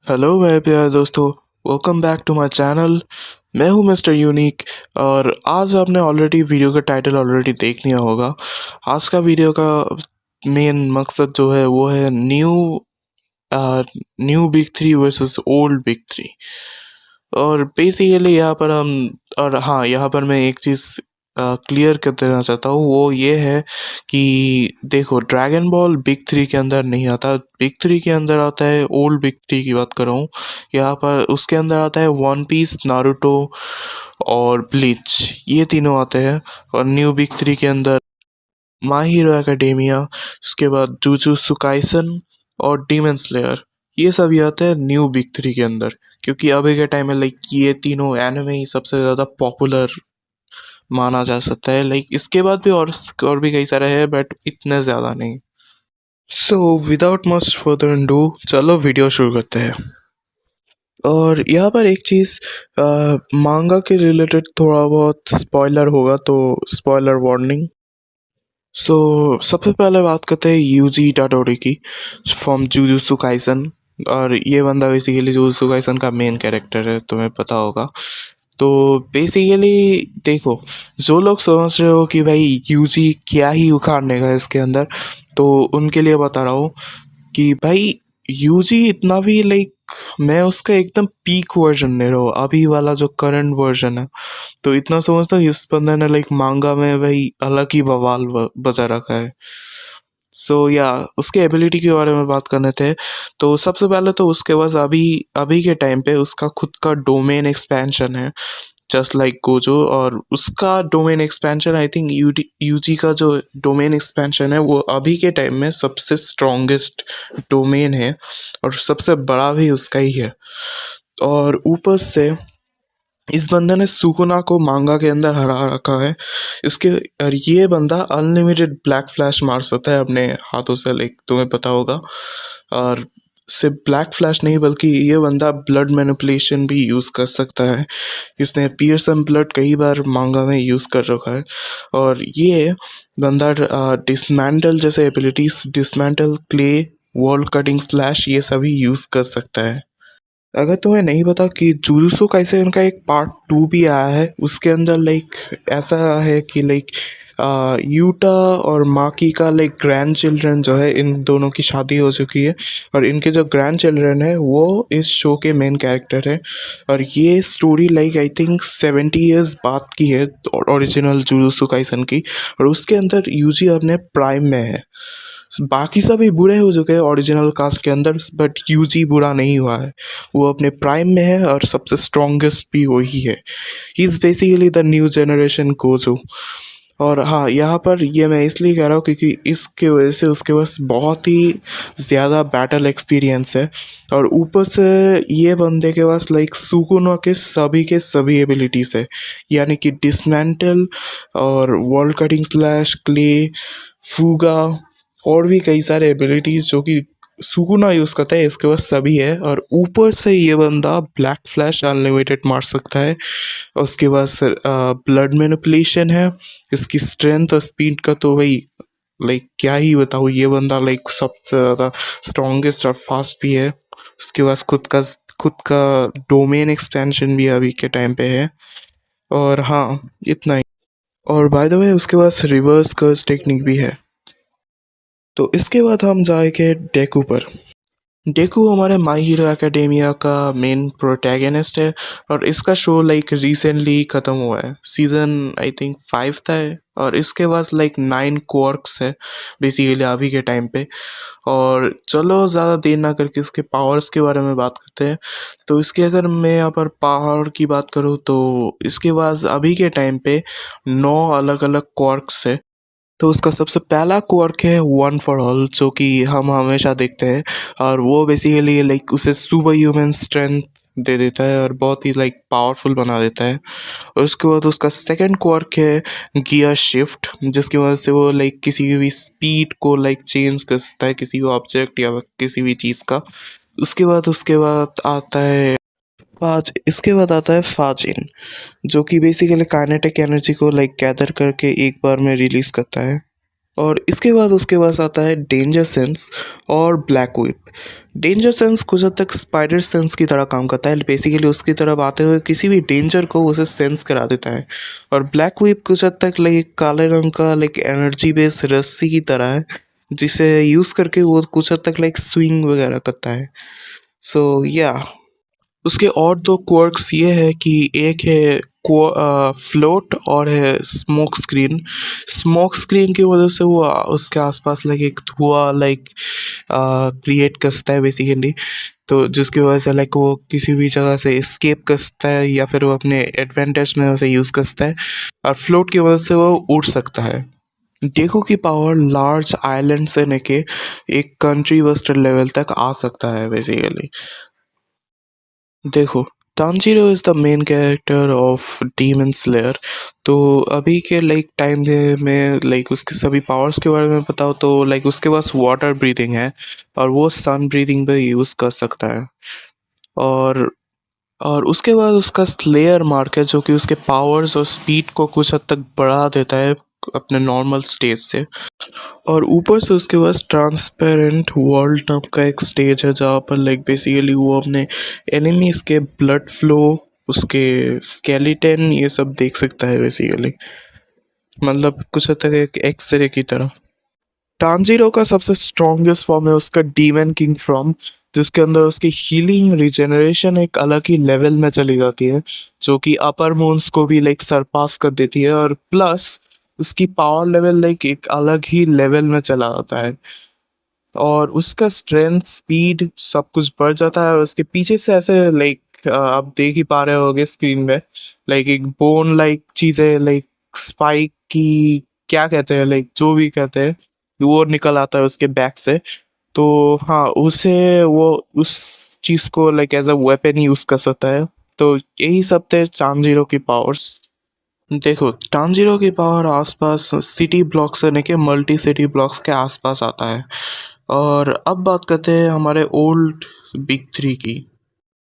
Hello मेरे प्यारे दोस्तों, welcome back to my channel. मैं हूं मिस्टर यूनिक और आज आपने ऑलरेडी वीडियो का टाइटल ऑलरेडी देख लिया होगा। आज का वीडियो का मेन मकसद जो है वो है new big three versus old big three. और बेसिकली यहाँ पर यहाँ पर मैं एक चीज़ क्लियर कर देना चाहता हूँ, वो ये है कि देखो, ड्रैगन बॉल बिग थ्री के अंदर नहीं आता। बिग थ्री के अंदर आता है, ओल्ड बिग थ्री की बात कर रहा हूँ यहाँ पर। उसके अंदर आता है वन पीस, नारुतो और ब्लीच, ये तीनों आते हैं। और न्यू बिग थ्री के अंदर माय हीरो एकेडेमिया, उसके बाद जुजुत्सु काइसन और डीमन स्लेयर, ये सभी आते हैं न्यू बिग थ्री के अंदर। क्योंकि अभी के टाइम में ये तीनों एनिमे ही सबसे ज़्यादा पॉपुलर माना जा सकता है। इसके बाद भी और भी कई सारे हैं, बट इतने ज़्यादा नहीं। So without much further do, चलो वीडियो शुरू करते हैं। और यहाँ पर एक चीज़, मांगा के रिलेटेड थोड़ा बहुत स्पॉइलर होगा, तो स्पॉइलर वार्निंग। सबसे पहले बात करते हैं यूजी इटाडोरी की, फ्रॉम जुजुत्सु काइसन। और ये बंदा बेसिकली जुजुत्सु काइसन का मेन कैरेक्टर है, तुम्हें पता होगा। तो बेसिकली देखो, जो लोग समझ रहे हो कि भाई यूजी क्या ही उखाड़ने का है इसके अंदर, तो उनके लिए बता रहा हूँ कि भाई यूजी इतना भी मैं उसका एकदम पीक वर्जन ले रहा हूँ, अभी वाला जो करंट वर्जन है। तो इतना समझता हूँ इस बंदे ने मांगा में भाई अलग ही बवाल बजा रखा है। उसके एबिलिटी के बारे में बात करने थे, तो सबसे पहले तो उसके पास अभी अभी के टाइम पे उसका खुद का डोमेन एक्सपेंशन है, जस्ट लाइक गोजो। और उसका domain expansion, I think Yuji का जो डोमेन एक्सपेंशन है वो अभी के टाइम में सबसे स्ट्रॉन्गेस्ट डोमेन है, और सबसे बड़ा भी उसका ही है। और ऊपर से इस बंदे ने सुकुना को मांगा के अंदर हरा रखा है। इसके और ये बंदा अनलिमिटेड ब्लैक फ्लैश मार सकता है अपने हाथों से, तुम्हें पता होगा। और सिर्फ ब्लैक फ्लैश नहीं, बल्कि ये बंदा ब्लड मैनिपुलेशन भी यूज़ कर सकता है। इसने पियर्सन ब्लड कई बार मांगा में यूज़ कर रखा है। और ये बंदा डिसमेंटल जैसे abilities, dismantle, clay, wall cutting slash, ये सभी यूज़ कर सकता है। अगर तुम्हें नहीं पता कि जुजुत्सु काइसेन का एक पार्ट 2 भी आया है, उसके अंदर ऐसा है कि यूटा और माकी का ग्रैंड चिल्ड्रन जो है, इन दोनों की शादी हो चुकी है। और इनके जो ग्रैंड चिल्ड्रन है वो इस शो के मेन कैरेक्टर है। और ये स्टोरी आई थिंक 70 ईयर्स बाद की है, ओरिजिनल जुजुत्सु काइसेन की। और उसके अंदर यूजी अपने प्राइम में है। बाकी सभी बुरे हो चुके हैं ओरिजिनल कास्ट के अंदर, बट यूजी बुरा नहीं हुआ है, वो अपने प्राइम में है और सबसे स्ट्रॉन्गेस्ट भी वही है। He is basically the new generation Gojo. और हाँ, यहाँ पर ये मैं इसलिए कह रहा हूँ क्योंकि इसके वजह से उसके पास बहुत ही ज़्यादा बैटल एक्सपीरियंस है। और ऊपर से ये बंदे के पास सुकुनो के सभी एबिलिटीज़ है, यानी कि डिसमेंटल और वॉल कटिंग स्लैश, क्ले, फूगा, और भी कई सारे एबिलिटीज़ जो कि सुकुना यूज़ करता है, इसके पास सभी है। और ऊपर से ये बंदा ब्लैक फ्लैश अनलिमिटेड मार सकता है। और उसके पास ब्लड मैनिपुलेशन है। इसकी स्ट्रेंथ और स्पीड का तो भाई क्या ही बताऊँ, ये बंदा सबसे ज़्यादा स्ट्रॉन्गेस्ट और फास्ट भी है। उसके पास खुद का डोमेन एक्सटेंशन भी अभी के टाइम पे है। और हाँ, इतना ही। और बाय द वे उसके पास रिवर्स कर्स टेक्निक भी है। तो इसके बाद हम जाएंगे डेकू पर। डेकू हमारे माई हीरो एकेडेमिया का मेन प्रोटैगनिस्ट है। और इसका शो रिसेंटली ख़त्म हुआ है, सीज़न आई थिंक 5 था। और इसके पास 9 क्वर्क्स है बेसिकली अभी के टाइम पे। और चलो ज़्यादा देर ना करके इसके पावर्स के बारे में बात करते हैं। तो इसके अगर मैं यहाँ पर पावर की बात करूँ, तो इसके पास अभी के टाइम पे 9 अलग अलग क्वर्क्स है। तो उसका सबसे पहला क्वर्क है वन फॉर ऑल, जो कि हम हमेशा देखते हैं। और वो बेसिकली उसे सुपर ह्यूमन स्ट्रेंथ दे देता है और बहुत ही पावरफुल बना देता है। और उसके बाद उसका सेकंड क्वर्क है गियर शिफ्ट, जिसकी वजह से वो किसी भी स्पीड को चेंज कर सकता है, किसी भी ऑब्जेक्ट या किसी भी चीज़ का। इसके बाद आता है फाजिन, जो कि बेसिकली काइनेटिक एनर्जी को गैदर करके एक बार में रिलीज करता है। और इसके बाद उसके पास आता है डेंजर सेंस और ब्लैक विप। डेंजर सेंस कुछ हद तक स्पाइडर सेंस की तरह काम करता है, बेसिकली उसकी तरफ आते हुए किसी भी डेंजर को उसे सेंस करा देता है। और ब्लैक विप कुछ हद तक लाइक काले रंग का लाइक एनर्जी बेस्ड रस्सी की तरह है, जिसे यूज़ करके वो कुछ हद तक लाइक स्विंग वगैरह करता है। सो या उसके और दो क्वर्क्स ये है कि एक है फ्लोट और है स्मोक स्क्रीन। स्मोक स्क्रीन की वजह से वो उसके आसपास लाइक एक धुआं लाइक क्रिएट कर सकता है बेसिकली, तो जिसकी वजह से लाइक वो किसी भी जगह से एस्केप कर सकता है या फिर वो अपने एडवांटेज में उसे यूज़ कर सकता है। और फ्लोट की वजह से वो उड़ सकता है। डेको की पावर लार्ज आइलैंड से लेके एक कंट्री बस्टर लेवल तक आ सकता है बेसिकली। देखो, Tanjiro is the main character of demon slayer. तो अभी के लाइक टाइम में लाइक उसके सभी पावर्स के बारे में बताओ तो लाइक उसके पास वाटर ब्रीथिंग है और वो सन ब्रीथिंग पे यूज़ कर सकता है। और और उसके बाद उसका स्लेयर मार्क है जो कि उसके पावर्स और स्पीड को कुछ हद तक बढ़ा देता है अपने नॉर्मल स्टेज से। और ऊपर से उसके पास ट्रांसपेरेंट वर्ल्ड नाम का एक स्टेज है जहाँ पर लाइक बेसिकली वो अपने एनिमीज के ब्लड फ्लो, उसके स्केलेटन ये सब देख सकता है बेसिकली, मतलब कुछ हद तक एक एक्सरे की तरह। टांजीरो का सबसे स्ट्रॉन्गेस्ट फॉर्म है उसका डीमन किंग फॉर्म, जिसके अंदर उसकी हीलिंग रिजेनरेशन एक अलग ही लेवल में चली जाती है, जो कि अपर मून्स को भी लाइक सरपास कर देती है। और प्लस उसकी पावर लेवल लाइक एक अलग ही लेवल में चला जाता है और उसका स्ट्रेंथ स्पीड सब कुछ बढ़ जाता है। और उसके पीछे से ऐसे लाइक आप देख ही पा रहे होगे स्क्रीन में लाइक एक बोन लाइक चीज़ें लाइक स्पाइक की क्या कहते हैं लाइक जो भी कहते हैं वो निकल आता है उसके बैक से। तो हाँ, उसे वो उस चीज़ को like as a weapon use कर सकता है। तो यही सब थे टांजीरो की पावर्स। देखो, टांजीरो की पावर आसपास सिटी ब्लॉक से लेके मल्टी सिटी ब्लॉक्स के आसपास आता है। और अब बात करते हैं हमारे ओल्ड बिग थ्री की।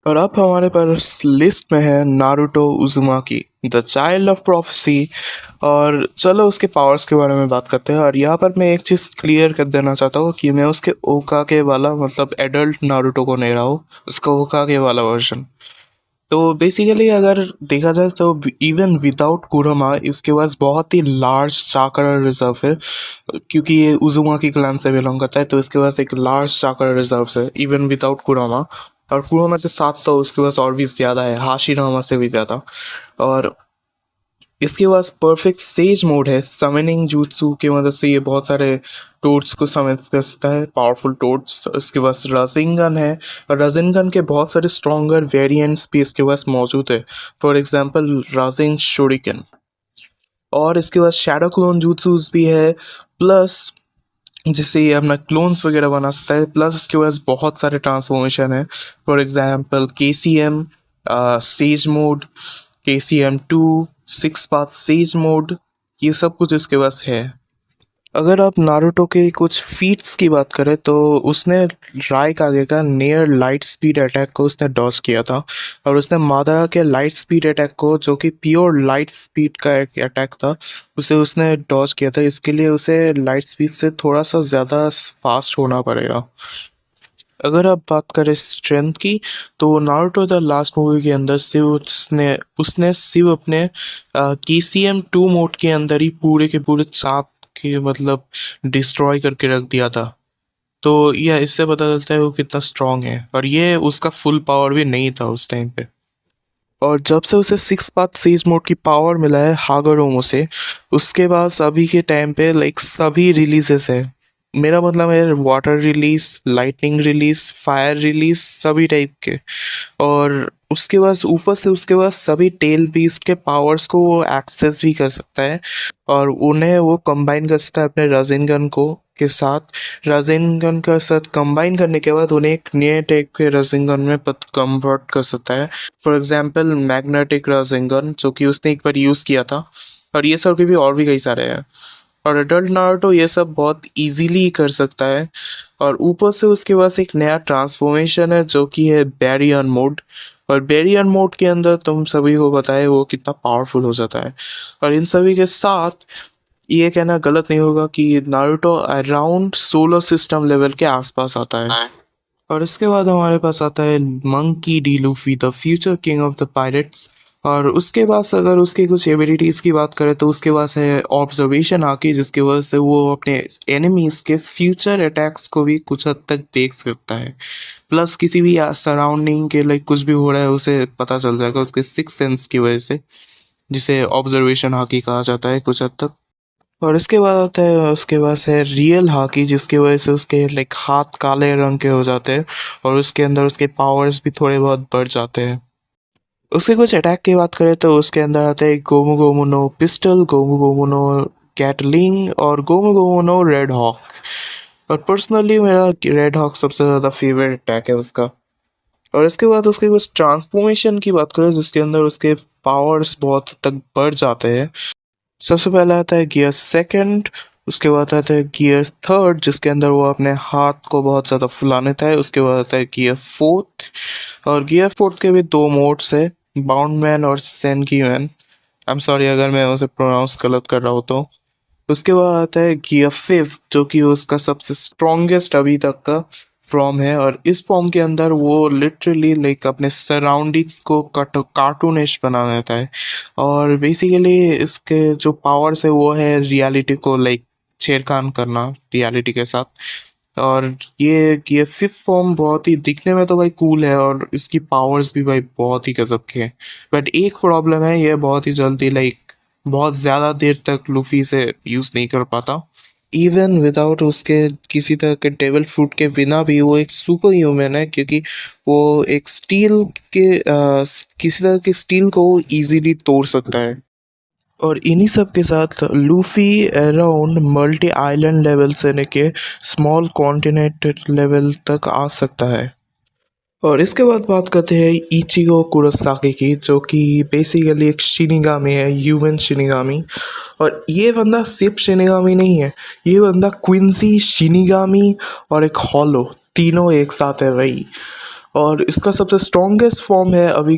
और अब हमारे पास लिस्ट में है Naruto Uzumaki, the child of prophecy. और चलो उसके पावर्स के बारे में बात करते हैं। और यहाँ पर मैं एक चीज़ क्लियर कर देना चाहता हूँ कि मैं उसके ओकागे वाला मतलब एडल्ट नारुतो को नहीं रहा हूँ, उसका ओकागे वाला वर्जन। तो बेसिकली अगर देखा जाए तो इवन विदाउट कुरोमा इसके पास बहुत ही लार्ज चाक्रा रिजर्व है, क्योंकि ये उजुमा की क्लान से बिलोंग करता है। तो इसके पास एक लार्ज चाक्रा रिजर्व है इवन विदाउट कुरोमा। और कुरोमा से साथ तो उसके पास और भी ज़्यादा है, हाशिरामा से भी ज़्यादा। और इसके पास परफेक्ट सेज मोड है, समनिंग jutsu की मदद से ये बहुत सारे टोड्स को समझ कर सकता है, पावरफुल टोड्स। इसके पास राजिंगन है और राजिंगन के बहुत सारे स्ट्रॉन्गर वेरिएंट्स भी इसके पास मौजूद है, फॉर एग्जांपल राजिंग शोरिकन। और इसके पास शैडो क्लोन jutsus भी है, प्लस जिससे ये अपना क्लोन्स वगैरह बना सकता है। प्लस इसके पास बहुत सारे ट्रांसफॉर्मेशन है, for example KCM sage mode, KCM2 six path sage mode, ये सब कुछ इसके पास है। अगर आप नारुतो के कुछ फीट्स की बात करें तो उसने रायकागे का नियर लाइट स्पीड अटैक को उसने डॉज किया था। और उसने मादारा के लाइट स्पीड अटैक को, जो कि प्योर लाइट स्पीड का एक अटैक था, उसे उसने डॉज किया था। इसके लिए उसे लाइट स्पीड से थोड़ा सा ज़्यादा फास्ट होना पड़ेगा। अगर आप बात करें स्ट्रेंथ की तो नारुतो द लास्ट मूवी के अंदर सिर्फ उसने सिर्फ अपने KCM2 मोड के अंदर ही पूरे के पूरे चाप के मतलब डिस्ट्रॉय करके रख दिया था। तो यह इससे पता चलता है वो कितना स्ट्रांग है, और ये उसका फुल पावर भी नहीं था उस टाइम पे। और जब से उसे सिक्स पाथ सीज मोड की पावर मिला है हागरोमो से, उसके बाद अभी के टाइम पे लाइक सभी रिलीजेस है, मेरा मतलब है water release, lightning release, fire release, सभी टाइप के। और उसके बाद ऊपर से उसके बाद सभी टेल बीस्ट के पावर्स को वो एक्सेस भी कर सकता है और उन्हें वो कंबाइन कर सकता है अपने रजिनगन को के साथ। रजिनगन के साथ कंबाइन करने के बाद उन्हें एक नए टाइप के रजिनगन में कन्वर्ट कर सकता है, फॉर एग्जाम्पल मैग्नेटिक रजिनगन, जो कि उसने एक बार यूज़ किया था। और ये सब के भी और भी कई सारे हैं। और एडल्ट नारुतो ये सब बहुत इजीली कर सकता है। और ऊपर से उसके पास एक नया ट्रांसफॉर्मेशन है जो कि है बैरियन मोड। और बैरियन मोड के अंदर तुम सभी को पता है वो कितना पावरफुल हो जाता है। और इन सभी के साथ ये कहना गलत नहीं होगा कि Naruto around solar system level के आसपास आता है। और इसके बाद हमारे पास आता है monkey D Luffy, the future king of the pirates. और उसके पास अगर उसकी कुछ एबिलिटीज़ की बात करें तो उसके पास है ऑब्जर्वेशन आकी, जिसकी वजह से वो अपने एनिमीज़ के फ्यूचर अटैक्स को भी कुछ हद तक देख सकता है। प्लस किसी भी सराउंडिंग के लाइक कुछ भी हो रहा है उसे पता चल जाएगा उसके सिक्स सेंस की वजह से, जिसे ऑब्जर्वेशन हाकी कहा जाता है कुछ हद तक। और इसके बाद आता है उसके पास है रियल हाकी, जिसकी वजह से उसके लाइक हाथ काले रंग के हो जाते हैं और उसके अंदर उसके पावर्स भी थोड़े बहुत बढ़ जाते हैं। उसके कुछ अटैक की बात करें तो उसके अंदर आता है Gomu Gomu no pistol, Gomu Gomu no Gatling और Gomu Gomu no red hawk. और पर्सनली मेरा रेड हॉक सबसे ज़्यादा फेवरेट अटैक है उसका। और इसके बाद उसके कुछ ट्रांसफॉर्मेशन की बात करें जिसके अंदर उसके पावर्स बहुत तक बढ़ जाते हैं। सबसे पहला आता है गियर सेकंड, उसके बाद आता है गियर थर्ड जिसके अंदर वो अपने हाथ को बहुत ज़्यादा फुला लेता है। उसके बाद आता है गियर फोर्थ, और गियर फोर्थ के भी दो मोड्स है, बाउंड मैन और सेनकी मैन। आई एम सॉरी अगर मैं उसे प्रोनाउंस गलत कर रहा हूँ तो। उसके बाद आता है गियर फिफ्थ जो कि उसका सबसे स्ट्रॉन्गेस्ट अभी तक का फॉर्म है, और इस फॉर्म के अंदर वो लिटरली लाइक अपने सराउंडिंग्स को कार्टूनिश बना देता है। और बेसिकली इसके जो पावर्स है वो है रियलिटी को लाइक छेड़खानी करना रियलिटी के साथ। और ये फिफ्थ फॉर्म बहुत ही दिखने में तो भाई कूल है और इसकी पावर्स भी भाई बहुत ही गजब के हैं। बट एक प्रॉब्लम है, ये बहुत ही जल्दी लाइक बहुत ज़्यादा देर तक लूफी से यूज़ नहीं कर पाता। इवन विदाउट उसके किसी तरह के डेविल फ्रूट के बिना भी वो एक सुपर ह्यूमन है, क्योंकि वो एक स्टील के किसी तरह के स्टील को इजीली तोड़ सकता है। और इन्हीं सब के साथ Luffy around multi island level से लेके स्मॉल कॉन्टिनेंट लेवल तक आ सकता है। और इसके बाद बात करते हैं इचिगो कुरोसाकी की, जो कि बेसिकली एक शिनिगामी है, ह्यूमन शिनिगामी। और ये बंदा सिर्फ शिनिगामी नहीं है, ये बंदा क्विंसी, शिनिगामी और एक हॉलो तीनों एक साथ है भाई। और इसका सबसे स्ट्रॉन्गेस्ट फॉर्म है अभी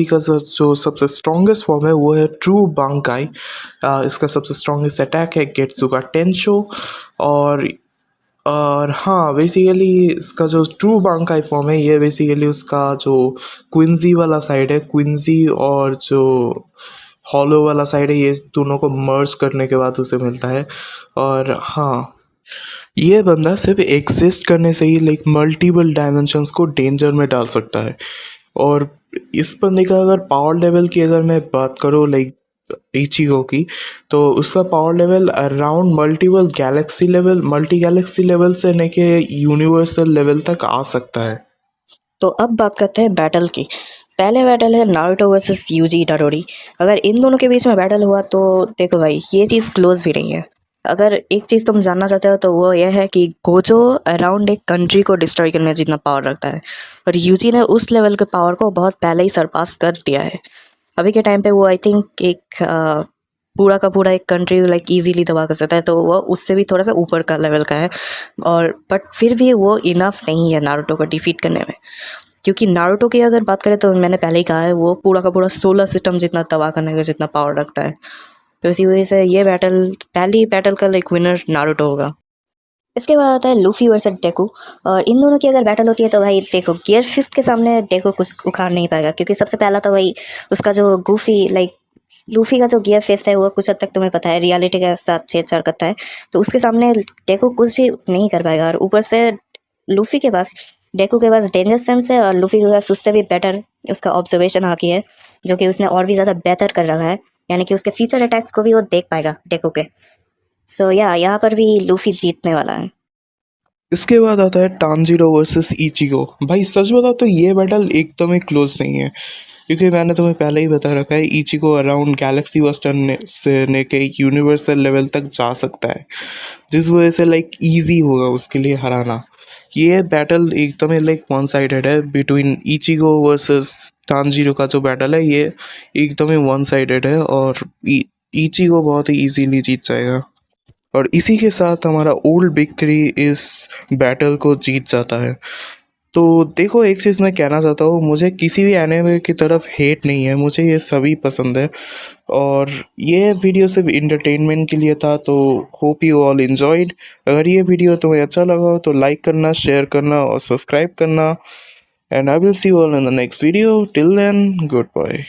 का जो सबसे स्ट्रॉन्गेस्ट फॉर्म है वो है ट्रू बांकाई। इसका सबसे स्ट्रॉन्गेस्ट अटैक है गेट्सुका टेंशो। और हाँ बेसिकली इसका जो ट्रू बांकाई फॉर्म है ये बेसिकली उसका जो क्विंजी वाला साइड है, क्विंजी और जो हॉलो वाला साइड है, ये दोनों को मर्ज करने के बाद उसे मिलता है। और हाँ, ये बंदा सिर्फ एग्जिस्ट करने से ही लाइक मल्टीपल डायमेंशंस को डेंजर में डाल सकता है। और इस बंदे का अगर पावर लेवल की अगर मैं बात करूँ लाइक इचिगो की, तो उसका power level around multi Galaxy level से लेके यूनिवर्सल लेवल तक आ सकता है। तो अब बात करते हैं बैटल की। पहले बैटल है नारुतो वर्सेस यूजी इटाडोरी। अगर इन दोनों के बीच में बैटल हुआ तो देखो भाई ये चीज़ क्लोज भी नहीं है। अगर एक चीज़ तुम जानना चाहते हो तो वो यह है कि गोजो अराउंड एक कंट्री को डिस्ट्रॉय करने जितना पावर रखता है, और यूजी ने उस लेवल के पावर को बहुत पहले ही सरपास कर दिया है। अभी के टाइम पे वो आई थिंक एक पूरा का पूरा एक कंट्री लाइक इजीली दबा कर सकता है, तो वो उससे भी थोड़ा सा ऊपर का लेवल का है। और बट फिर भी वो इनफ नहीं है नारुतो को डिफीट करने में, क्योंकि नारुतो की अगर बात करें तो मैंने पहले ही कहा है वो पूरा का पूरा सोलर सिस्टम जितना तबाह करने का जितना पावर रखता है। तो इसी वजह से ये बैटल पहली बैटल का लाइक विनर नारुतो होगा। इसके बाद आता है लूफी वर्सेस डेकू। और इन दोनों की अगर बैटल होती है तो भाई देखो गियर फिफ्थ के सामने डेकू कुछ उखाड़ नहीं पाएगा, क्योंकि सबसे पहला तो भाई उसका जो गूफी लाइक लूफी का जो गियर फिफ्थ है वो कुछ हद तक तुम्हें पता है रियलिटी के साथ छेड़छाड़ करता है, तो उसके सामने डेकू कुछ भी नहीं कर पाएगा। और ऊपर से लूफी के पास डेकू के पास डेंजर सेंस है, और लूफी के पास उससे भी बेटर उसका ऑब्जर्वेशन हाकी है, जो कि उसने और भी ज़्यादा बेहतर कर रखा है, यानी कि उसके फ्यूचर अटैक्स को भी वो देख पाएगा डेकू के। सो या यहाँ पर भी लूफी जीतने वाला है। इसके बाद आता है टांजीरो वर्सेस इचिगो। भाई सच बताओ तो ये बैटल एकदम ही क्लोज नहीं है, क्योंकि मैंने तुम्हें पहले ही बता रखा है इचिगो अराउंड गैलेक्सी वेस्टर्न से लेके यूनिवर्सल लेवल तक जा सकता है, जिस वजह से लाइक इजी होगा उसके लिए हराना। ये बैटल एकदम ही लाइक वन साइडेड है बिटवीन इचिगो वर्सेस टांजीरो का जो बैटल है ये एकदम ही वन साइडेड है, और इचिगो बहुत ही इजीली जीत जाएगा। और इसी के साथ हमारा ओल्ड बिग थ्री इस बैटल को जीत जाता है। तो देखो, एक चीज़ मैं कहना चाहता हूँ, मुझे किसी भी एनिमे की तरफ हेट नहीं है, मुझे ये सभी पसंद है और ये वीडियो सिर्फ इंटरटेनमेंट के लिए था। तो होप यू ऑल एंजॉयड। अगर ये वीडियो तुम्हें अच्छा लगा हो तो लाइक करना, शेयर करना और सब्सक्राइब करना। And I will see you all in the next video. Till then, good bye.